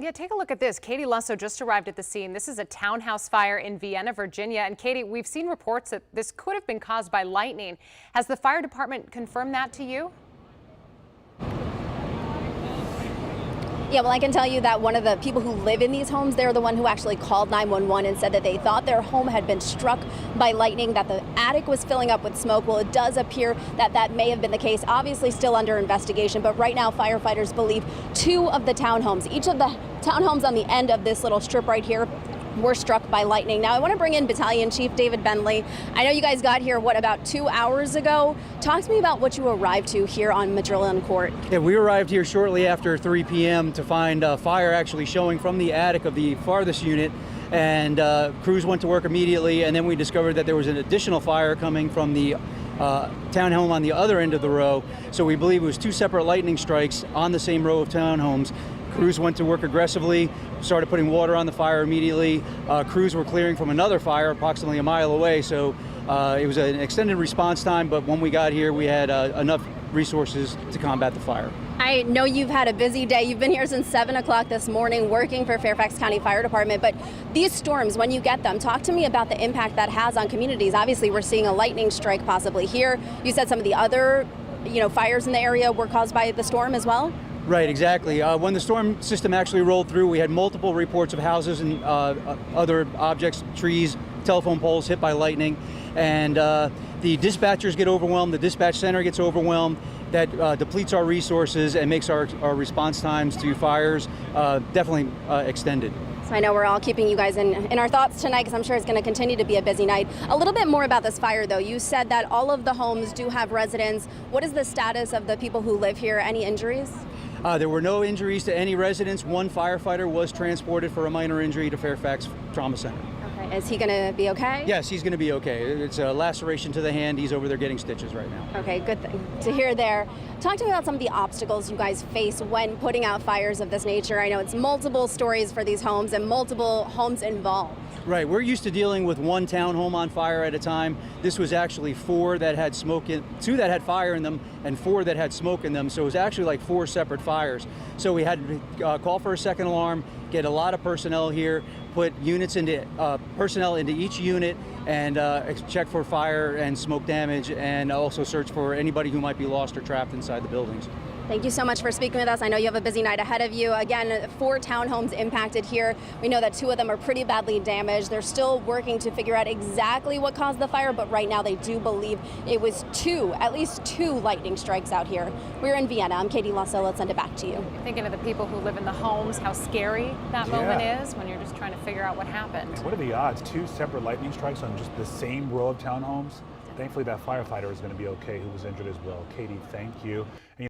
Yeah, take a look at this. Katie Lassel just arrived at the scene. This is a townhouse fire in Vienna, Virginia. And Katie, we've seen reports that this could have been caused by lightning. Has the fire department confirmed that to you? Yeah, well, I can tell you that one of the people who live in these homes, they're the one who actually called 911 and said that they thought their home had been struck by lightning, that the attic was filling up with smoke. Well, it does appear that that may have been the case. Obviously still under investigation, but right now firefighters believe 2 of the townhomes, each of the townhomes on the end of this little strip right here, were struck by lightning. Now I want to bring in Battalion Chief David Bentley. I know you guys got here, about 2 hours ago? Talk to me about what you arrived to here on Madrillon Court. Yeah, we arrived here shortly after 3 p.m. to find fire actually showing from the attic of the farthest unit, and crews went to work immediately, and then we discovered that there was an additional fire coming from the townhome on the other end of the row. So we believe it was 2 separate lightning strikes on the same row of townhomes. Crews went to work aggressively, started putting water on the fire immediately. Crews were clearing from another fire approximately a mile away, so it was an extended response time, but when we got here, we had enough resources to combat the fire. I know you've had a busy day. You've been here since 7 o'clock this morning working for Fairfax County Fire Department, but these storms, when you get them, talk to me about the impact that has on communities. Obviously, we're seeing a lightning strike possibly here. You said some of the other, fires in the area were caused by the storm as well? Right, exactly. When the storm system actually rolled through, we had multiple reports of houses and other objects, trees, telephone poles hit by lightning, and the dispatchers get overwhelmed, the dispatch center gets overwhelmed. That depletes our resources and makes our response times to fires definitely extended. So I know we're all keeping you guys in our thoughts tonight because I'm sure it's going to continue to be a busy night. A little bit more about this fire, though. You said that all of the homes do have residents. What is the status of the people who live here? Any injuries? There were no injuries to any residents. 1 firefighter was transported for a minor injury to Fairfax Trauma Center. Okay. Is he going to be okay? Yes, he's going to be okay. It's a laceration to the hand. He's over there getting stitches right now. Okay, good thing to hear there. Talk to me about some of the obstacles you guys face when putting out fires of this nature. I know it's multiple stories for these homes and multiple homes involved. Right, we're used to dealing with 1 townhome on fire at a time. This was actually 4 that had smoke in, 2 that had fire in them, and 4 that had smoke in them. So it was actually like 4 separate fires. So we had to call for a second alarm, get a lot of personnel here, put units into personnel into each unit, and check for fire and smoke damage, and also search for anybody who might be lost or trapped inside the buildings. Thank you so much for speaking with us. I know you have a busy night ahead of you. Again, 4 townhomes impacted here. We know that 2 of them are pretty badly damaged. They're still working to figure out exactly what caused the fire, but right now they do believe it was at least 2 lightning strikes out here. We're in Vienna. I'm Katie Lassel. Let's send it back to you. You're thinking of the people who live in the homes, how scary that moment is when you're just trying to figure out what happened. What are the odds? 2 separate lightning strikes on just the same row of townhomes? Thankfully, that firefighter is going to be okay who was injured as well. Katie, thank you.